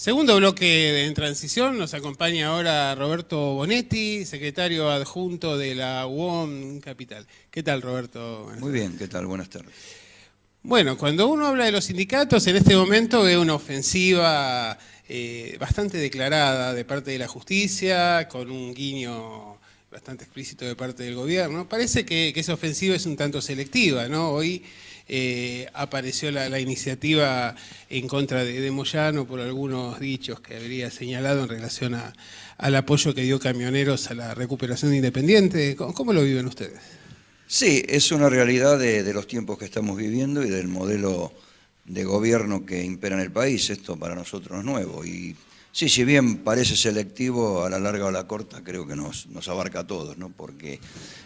Segundo bloque en transición, nos acompaña ahora Roberto Bonetti, secretario adjunto de la UOM Capital. ¿Qué tal, Roberto? Muy bien, ¿qué tal? Buenas tardes. Bueno, cuando uno habla de los sindicatos, en este momento ve una ofensiva bastante declarada de parte de la justicia, con un guiño bastante explícito de parte del gobierno. Parece que esa ofensiva es un tanto selectiva, ¿no? Hoy apareció la iniciativa en contra de Moyano por algunos dichos que habría señalado en relación al apoyo que dio Camioneros a la recuperación de Independiente. ¿Cómo lo viven ustedes? Sí, es una realidad de los tiempos que estamos viviendo y del modelo de gobierno que impera en el país. Esto para nosotros es nuevo. Y sí, si bien parece selectivo, a la larga o a la corta creo que nos abarca a todos, ¿no? Porque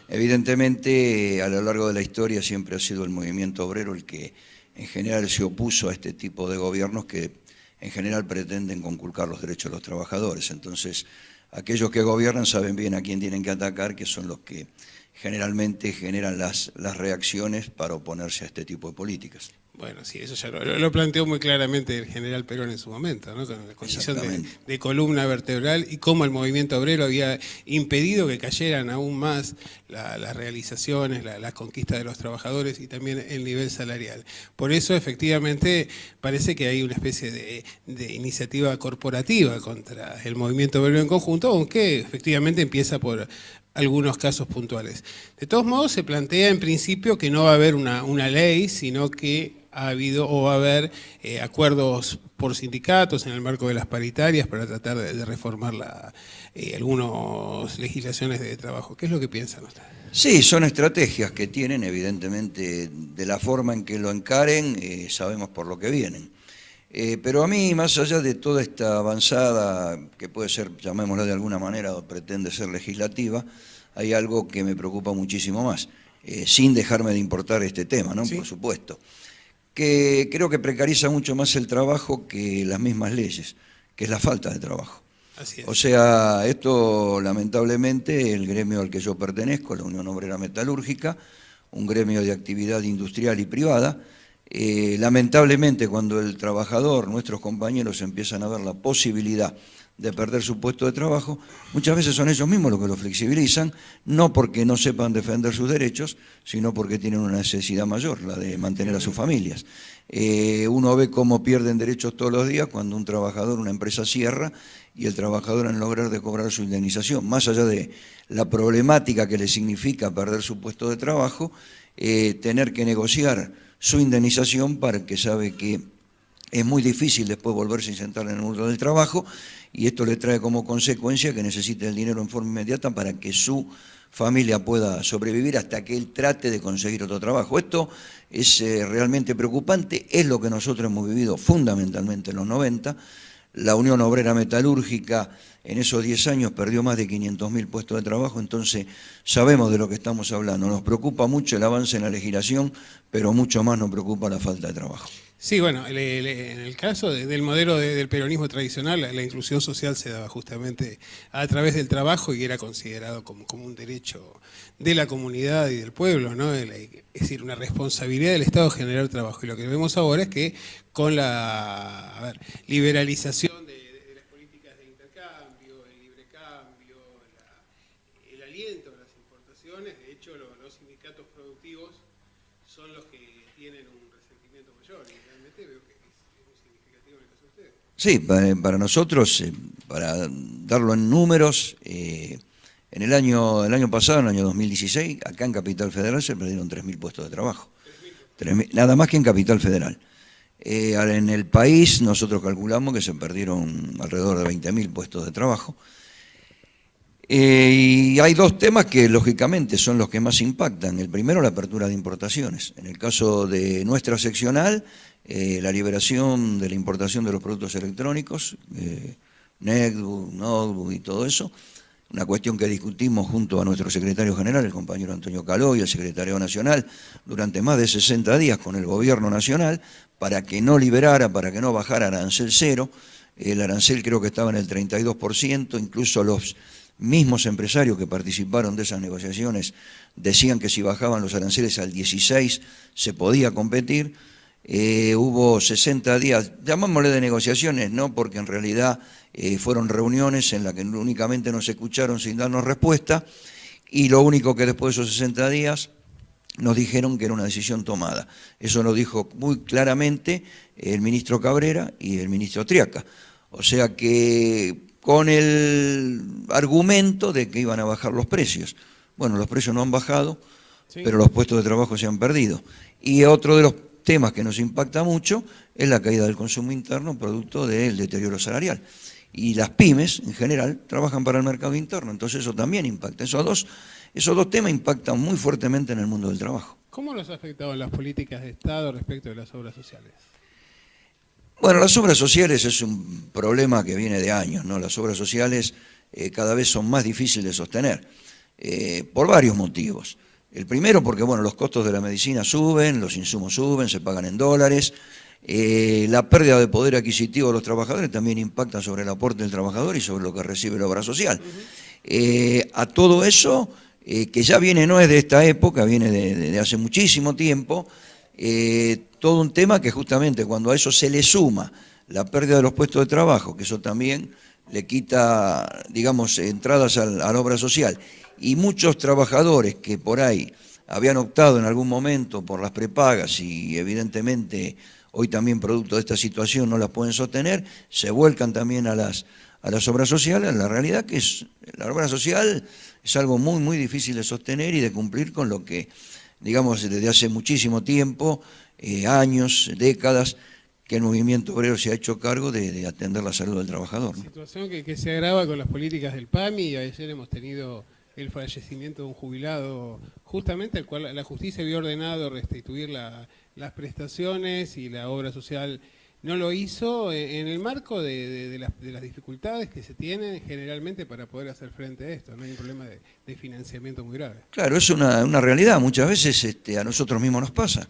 evidentemente a lo largo de la historia siempre ha sido el movimiento obrero el que en general se opuso a este tipo de gobiernos que en general pretenden conculcar los derechos de los trabajadores. Entonces, aquellos que gobiernan saben bien a quién tienen que atacar, que son los que generalmente generan las reacciones para oponerse a este tipo de políticas. Bueno, sí, eso ya lo planteó muy claramente el general Perón en su momento, ¿no? Con la condición de columna vertebral y cómo el movimiento obrero había impedido que cayeran aún más las realizaciones, la conquista de los trabajadores y también el nivel salarial. Por eso, efectivamente, parece que hay una especie de iniciativa corporativa contra el movimiento obrero en conjunto, aunque efectivamente empieza por algunos casos puntuales. De todos modos, se plantea en principio que no va a haber una ley, sino que ha habido o va a haber acuerdos por sindicatos en el marco de las paritarias para tratar de reformar algunas legislaciones de trabajo. ¿Qué es lo que piensan ustedes? Sí, son estrategias que tienen, evidentemente, de la forma en que lo encaren, sabemos por lo que vienen. Pero a mí, más allá de toda esta avanzada, que puede ser, llamémosla de alguna manera, o pretende ser legislativa, hay algo que me preocupa muchísimo más, sin dejarme de importar este tema, ¿no? ¿Sí? Por supuesto, que creo que precariza mucho más el trabajo que las mismas leyes, que es la falta de trabajo. Así es. O sea, esto lamentablemente, el gremio al que yo pertenezco, la Unión Obrera Metalúrgica, un gremio de actividad industrial y privada, lamentablemente cuando el trabajador, nuestros compañeros empiezan a ver la posibilidad de perder su puesto de trabajo, muchas veces son ellos mismos los que lo flexibilizan, no porque no sepan defender sus derechos, sino porque tienen una necesidad mayor, la de mantener a sus familias. Uno ve cómo pierden derechos todos los días cuando un trabajador, una empresa cierra y el trabajador en lograr de cobrar su indemnización, más allá de la problemática que le significa perder su puesto de trabajo, tener que negociar su indemnización para que sabe que es muy difícil después volverse a insertar en el mundo del trabajo y esto le trae como consecuencia que necesite el dinero en forma inmediata para que su familia pueda sobrevivir hasta que él trate de conseguir otro trabajo. Esto es realmente preocupante, es lo que nosotros hemos vivido fundamentalmente en los 90. La Unión Obrera Metalúrgica en esos 10 años perdió más de 500.000 puestos de trabajo, entonces sabemos de lo que estamos hablando. Nos preocupa mucho el avance en la legislación, pero mucho más nos preocupa la falta de trabajo. Sí, bueno, en el caso del modelo del peronismo tradicional, la inclusión social se daba justamente a través del trabajo y era considerado como un derecho de la comunidad y del pueblo, ¿no? Es decir, una responsabilidad del Estado generar trabajo. Y lo que vemos ahora es que con la liberalización de las políticas de intercambio, el libre cambio, el aliento a las importaciones, de hecho los sindicatos productivos son los que tienen un resentimiento mayor y realmente veo que es muy significativo en el caso de ustedes. Sí, para nosotros, para darlo en números, en el año pasado, en el año 2016, acá en Capital Federal se perdieron 3.000 puestos de trabajo. 3.000, nada más que en Capital Federal. En el país nosotros calculamos que se perdieron alrededor de 20.000 puestos de trabajo. Y hay dos temas que lógicamente son los que más impactan. El primero, la apertura de importaciones. En el caso de nuestra seccional, la liberación de la importación de los productos electrónicos, netbook, notebook y todo eso, una cuestión que discutimos junto a nuestro secretario general, el compañero Antonio Caló, y el secretario nacional durante más de 60 días con el gobierno nacional para que no liberara, para que no bajara arancel cero. El arancel creo que estaba en el 32%, incluso los mismos empresarios que participaron de esas negociaciones decían que si bajaban los aranceles al 16 se podía competir. hubo 60 días, llamámosle de negociaciones, ¿no? Porque en realidad fueron reuniones en las que únicamente nos escucharon sin darnos respuesta, y lo único que después de esos 60 días nos dijeron que era una decisión tomada. Eso lo dijo muy claramente el ministro Cabrera y el ministro Triaca. O sea que con el argumento de que iban a bajar los precios. Bueno, los precios no han bajado, sí, pero los puestos de trabajo se han perdido. Y otro de los temas que nos impacta mucho es la caída del consumo interno producto del deterioro salarial. Y las pymes, en general, trabajan para el mercado interno, entonces eso también impacta. Esos dos temas impactan muy fuertemente en el mundo del trabajo. ¿Cómo los ha afectado las políticas de Estado respecto de las obras sociales? Bueno, las obras sociales es un problema que viene de años, ¿no? Las obras sociales cada vez son más difíciles de sostener, por varios motivos. El primero porque, bueno, los costos de la medicina suben, los insumos suben, se pagan en dólares. La pérdida de poder adquisitivo de los trabajadores también impacta sobre el aporte del trabajador y sobre lo que recibe la obra social. A todo eso, que ya viene, no es de esta época, viene de hace muchísimo tiempo, todo un tema que justamente cuando a eso se le suma la pérdida de los puestos de trabajo, que eso también le quita, digamos, entradas a la obra social, y muchos trabajadores que por ahí habían optado en algún momento por las prepagas y evidentemente hoy también producto de esta situación no las pueden sostener, se vuelcan también a las obras sociales. La realidad que la obra social es algo muy, muy difícil de sostener y de cumplir con lo que, digamos, desde hace muchísimo tiempo, años, décadas, que el movimiento obrero se ha hecho cargo de atender la salud del trabajador, ¿no? Situación que se agrava con las políticas del PAMI, y ayer hemos tenido el fallecimiento de un jubilado, justamente al cual la justicia había ordenado restituir las prestaciones y la obra social no lo hizo en el marco de las dificultades que se tienen generalmente para poder hacer frente a esto. No hay un problema de financiamiento muy grave. Claro, es una realidad. Muchas veces a nosotros mismos nos pasa.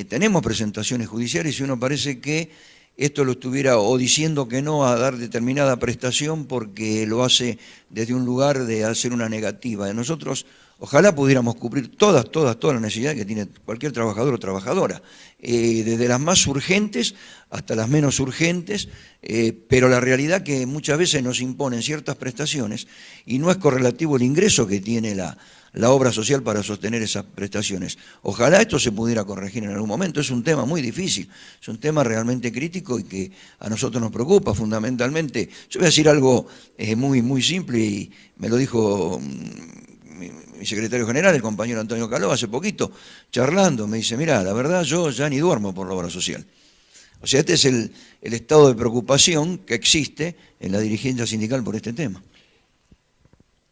Tenemos presentaciones judiciales y uno parece que esto lo estuviera o diciendo que no a dar determinada prestación porque lo hace desde un lugar de hacer una negativa. Nosotros ojalá pudiéramos cubrir todas las necesidades que tiene cualquier trabajador o trabajadora, desde las más urgentes hasta las menos urgentes, pero la realidad que muchas veces nos imponen ciertas prestaciones y no es correlativo el ingreso que tiene la obra social para sostener esas prestaciones. Ojalá esto se pudiera corregir en algún momento. Es un tema muy difícil, es un tema realmente crítico y que a nosotros nos preocupa fundamentalmente. Yo voy a decir algo muy, muy simple y me lo dijo mi secretario general, el compañero Antonio Caló, hace poquito, charlando, me dice, mirá, la verdad yo ya ni duermo por la obra social. O sea, este es el estado de preocupación que existe en la dirigencia sindical por este tema.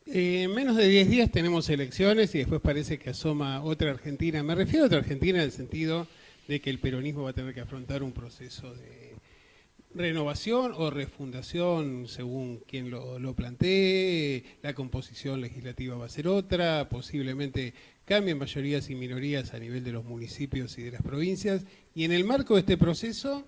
En menos de 10 días tenemos elecciones y después parece que asoma otra Argentina. Me refiero a otra Argentina en el sentido de que el peronismo va a tener que afrontar un proceso de renovación o refundación según quien lo plantee. La composición legislativa va a ser otra, posiblemente cambien mayorías y minorías a nivel de los municipios y de las provincias. Y en el marco de este proceso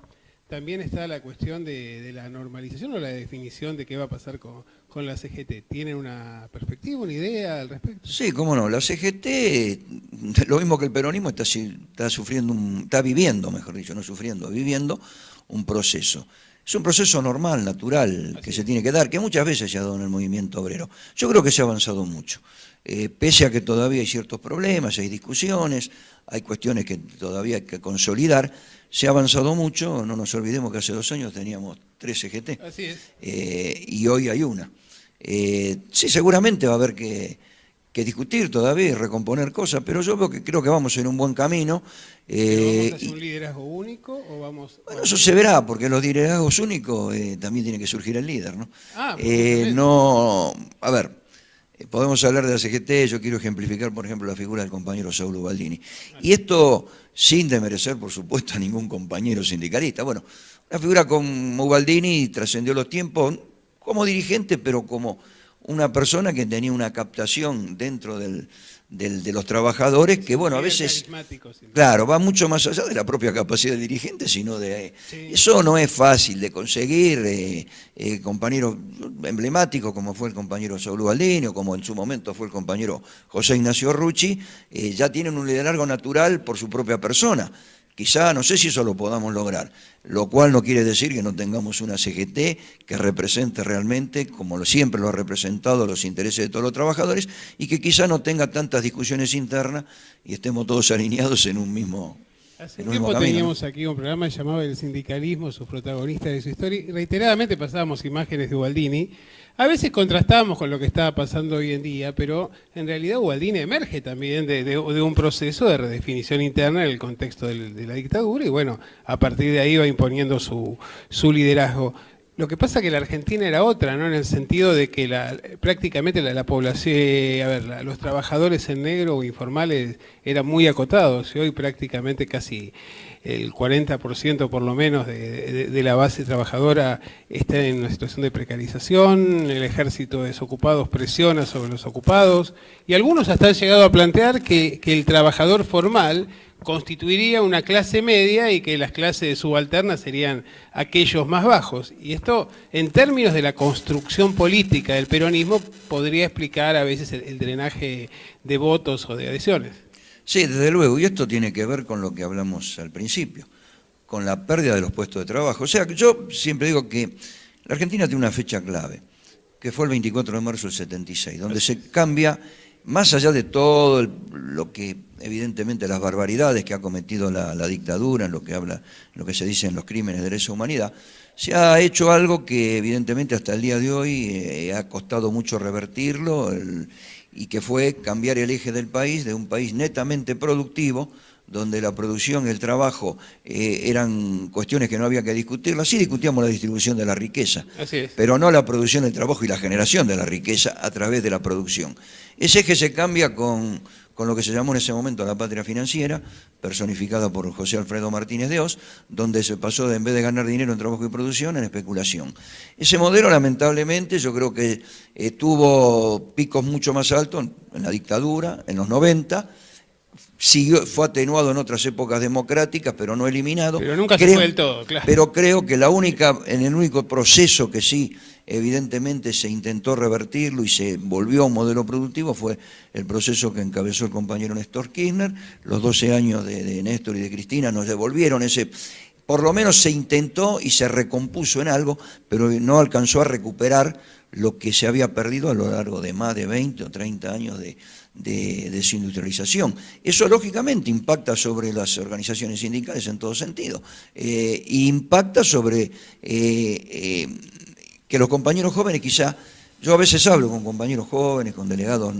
también está la cuestión de la normalización o la definición de qué va a pasar con la CGT. ¿Tienen una perspectiva, una idea al respecto? Sí, cómo no. La CGT, lo mismo que el peronismo, está viviendo, mejor dicho, no sufriendo, viviendo un proceso. Es un proceso normal, natural, que se tiene que dar, que muchas veces se ha dado en el movimiento obrero. Yo creo que se ha avanzado mucho. Pese a que todavía hay ciertos problemas, hay discusiones, hay cuestiones que todavía hay que consolidar, se ha avanzado mucho. No nos olvidemos que hace 2 años teníamos 3 CGT. Así es. Y hoy hay una. Sí, seguramente va a haber que discutir todavía y recomponer cosas, pero yo creo que vamos en un buen camino. ¿Vamos hacia un liderazgo único o vamos...? Bueno, eso se verá, porque los liderazgos únicos también tiene que surgir el líder, ¿no? A ver, podemos hablar de la CGT, yo quiero ejemplificar, por ejemplo, la figura del compañero Saulo Ubaldini. Y esto sin desmerecer, por supuesto, a ningún compañero sindicalista. Bueno, una figura como Ubaldini trascendió los tiempos como dirigente, pero como una persona que tenía una captación dentro de los trabajadores que, bueno, a veces, claro, va mucho más allá de la propia capacidad del dirigente, sino de... Sí. Eso no es fácil de conseguir. Compañeros emblemáticos como fue el compañero Saulo Ubaldini o como en su momento fue el compañero José Ignacio Rucci, ya tienen un liderazgo natural por su propia persona, Quizá, no sé si eso lo podamos lograr, lo cual no quiere decir que no tengamos una CGT que represente realmente, como siempre lo ha representado, los intereses de todos los trabajadores, y que quizá no tenga tantas discusiones internas y estemos todos alineados en un mismo Hace tiempo teníamos aquí un programa llamado El Sindicalismo, sus protagonistas de su historia, y reiteradamente pasábamos imágenes de Ubaldini. A veces contrastábamos con lo que estaba pasando hoy en día, pero en realidad Ubaldini emerge también de un proceso de redefinición interna en el contexto de la dictadura, y bueno, a partir de ahí va imponiendo su liderazgo. Lo que pasa es que la Argentina era otra, ¿no? En el sentido de que prácticamente la población, los trabajadores en negro o informales eran muy acotados, y hoy prácticamente casi el 40% por lo menos de la base trabajadora está en una situación de precarización, el ejército de desocupados presiona sobre los ocupados, y algunos hasta han llegado a plantear que el trabajador formal constituiría una clase media y que las clases subalternas serían aquellos más bajos. Y esto, en términos de la construcción política del peronismo, podría explicar a veces el drenaje de votos o de adhesiones. Sí, desde luego, y esto tiene que ver con lo que hablamos al principio, con la pérdida de los puestos de trabajo. O sea, yo siempre digo que la Argentina tiene una fecha clave, que fue el 24 de marzo del 76, donde se cambia, más allá de todo lo que, evidentemente, las barbaridades que ha cometido la dictadura, en lo que habla, en lo que se dice en los crímenes de lesa humanidad, se ha hecho algo que, evidentemente, hasta el día de hoy ha costado mucho revertirlo, y que fue cambiar el eje del país, de un país netamente productivo, donde la producción y el trabajo eran cuestiones que no había que discutirlas. Sí discutíamos la distribución de la riqueza, pero no la producción, el trabajo y la generación de la riqueza a través de la producción. Ese eje se cambia con lo que se llamó en ese momento la patria financiera, personificada por José Alfredo Martínez de Hoz, donde se pasó de, en vez de ganar dinero en trabajo y producción, en especulación. Ese modelo, lamentablemente, yo creo que tuvo picos mucho más altos en la dictadura, en los 90, fue atenuado en otras épocas democráticas, pero no eliminado. Pero nunca se fue del todo, claro. Pero creo que en el único proceso que sí, evidentemente, se intentó revertirlo y se volvió a un modelo productivo fue el proceso que encabezó el compañero Néstor Kirchner. Los 12 años de Néstor y de Cristina nos devolvieron ese... Por lo menos se intentó y se recompuso en algo, pero no alcanzó a recuperar lo que se había perdido a lo largo de más de 20 o 30 años de desindustrialización. Eso lógicamente impacta sobre las organizaciones sindicales en todo sentido, impacta sobre que los compañeros jóvenes quizá, yo a veces hablo con compañeros jóvenes, con delegados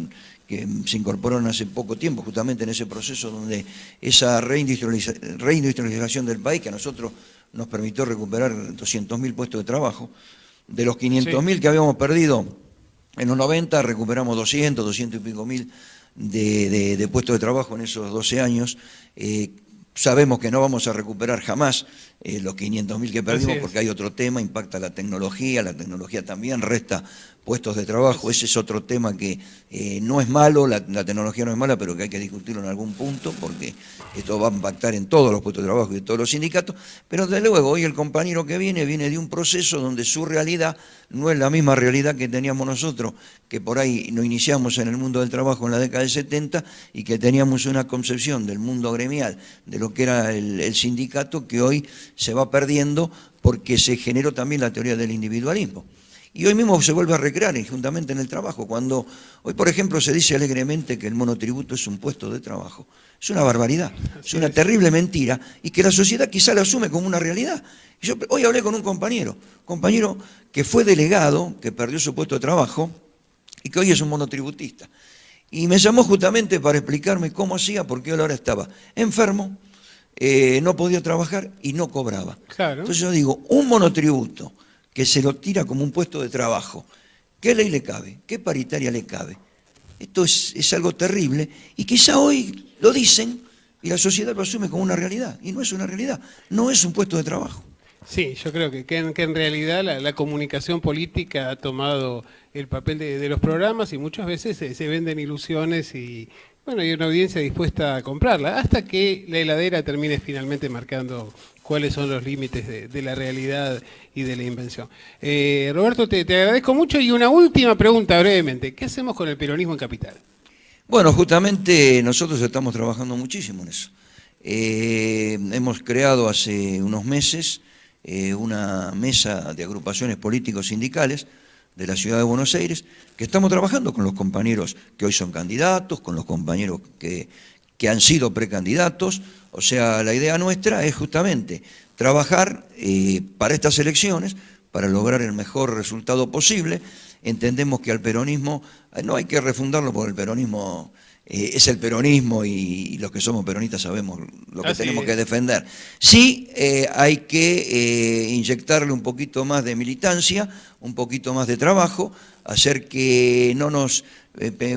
que se incorporaron hace poco tiempo, justamente en ese proceso donde esa reindustrialización del país, que a nosotros nos permitió recuperar 200.000 puestos de trabajo, de los 500.000 que habíamos perdido en los 90, recuperamos 200 y pico mil de puestos de trabajo en esos 12 años. Sabemos que no vamos a recuperar jamás los 500.000 que perdimos porque hay otro tema, impacta la tecnología también resta puestos de trabajo, ese es otro tema que no es malo, la tecnología no es mala, pero que hay que discutirlo en algún punto porque esto va a impactar en todos los puestos de trabajo y de todos los sindicatos, pero desde luego hoy el compañero que viene de un proceso donde su realidad no es la misma realidad que teníamos nosotros, que por ahí nos iniciamos en el mundo del trabajo en la década del 70 y que teníamos una concepción del mundo gremial, de lo que era el sindicato, que hoy se va perdiendo porque se generó también la teoría del individualismo. Y hoy mismo se vuelve a recrear juntamente en el trabajo, cuando hoy, por ejemplo, se dice alegremente que el monotributo es un puesto de trabajo. Es una barbaridad, es una terrible mentira, y que la sociedad quizá la asume como una realidad. Y yo hoy hablé con un compañero que fue delegado, que perdió su puesto de trabajo, y que hoy es un monotributista. Y me llamó justamente para explicarme cómo hacía, porque él ahora estaba enfermo, no podía trabajar y no cobraba. Claro. Entonces yo digo, un monotributo que se lo tira como un puesto de trabajo, ¿qué ley le cabe? ¿Qué paritaria le cabe? Esto es algo terrible y quizá hoy lo dicen y la sociedad lo asume como una realidad, y no es una realidad, no es un puesto de trabajo. Sí, yo creo que en realidad la comunicación política ha tomado el papel de los programas y muchas veces se venden ilusiones y bueno, hay una audiencia dispuesta a comprarla, hasta que la heladera termine finalmente marcando cuáles son los límites de la realidad y de la invención. Roberto, te agradezco mucho y una última pregunta brevemente. ¿Qué hacemos con el peronismo en Capital? Bueno, justamente nosotros estamos trabajando muchísimo en eso. Hemos creado hace unos meses una mesa de agrupaciones políticos sindicales de la Ciudad de Buenos Aires, que estamos trabajando con los compañeros que hoy son candidatos, con los compañeros que han sido precandidatos. O sea, la idea nuestra es justamente trabajar para estas elecciones, para lograr el mejor resultado posible. Entendemos que al peronismo no hay que refundarlo, porque el peronismo es el peronismo y los que somos peronistas sabemos lo que tenemos que defender. Sí, hay que inyectarle un poquito más de militancia, un poquito más de trabajo, hacer que no nos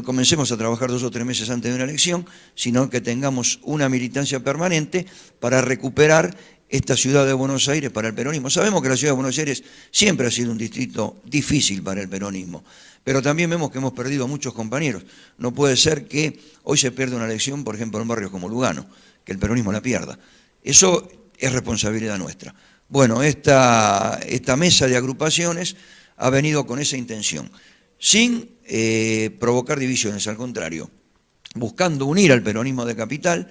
comencemos a trabajar 2 o 3 meses antes de una elección, sino que tengamos una militancia permanente para recuperar esta ciudad de Buenos Aires para el peronismo. Sabemos que la ciudad de Buenos Aires siempre ha sido un distrito difícil para el peronismo, pero también vemos que hemos perdido a muchos compañeros. No puede ser que hoy se pierda una elección, por ejemplo, en barrios como Lugano, que el peronismo la pierda. Eso es responsabilidad nuestra. Bueno, esta mesa de agrupaciones ha venido con esa intención, sin provocar divisiones, al contrario, buscando unir al peronismo de capital,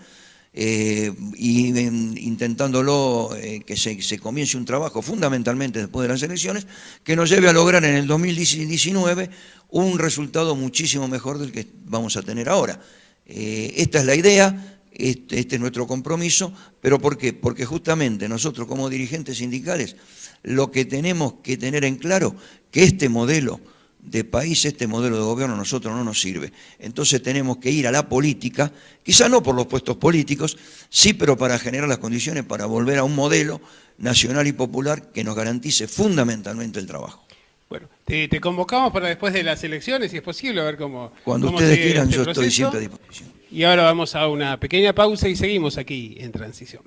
y intentándolo que se comience un trabajo fundamentalmente después de las elecciones que nos lleve a lograr en el 2019 un resultado muchísimo mejor del que vamos a tener ahora. Esta es la idea, este es nuestro compromiso, pero ¿por qué? Porque justamente nosotros como dirigentes sindicales lo que tenemos que tener en claro que este modelo de país, este modelo de gobierno a nosotros no nos sirve. Entonces tenemos que ir a la política, quizá no por los puestos políticos, sí, pero para generar las condiciones para volver a un modelo nacional y popular que nos garantice fundamentalmente el trabajo. Bueno, te convocamos para después de las elecciones, si es posible, a ver cómo... Cuando ustedes quieran, yo estoy siempre a disposición. Y ahora vamos a una pequeña pausa y seguimos aquí en Transición.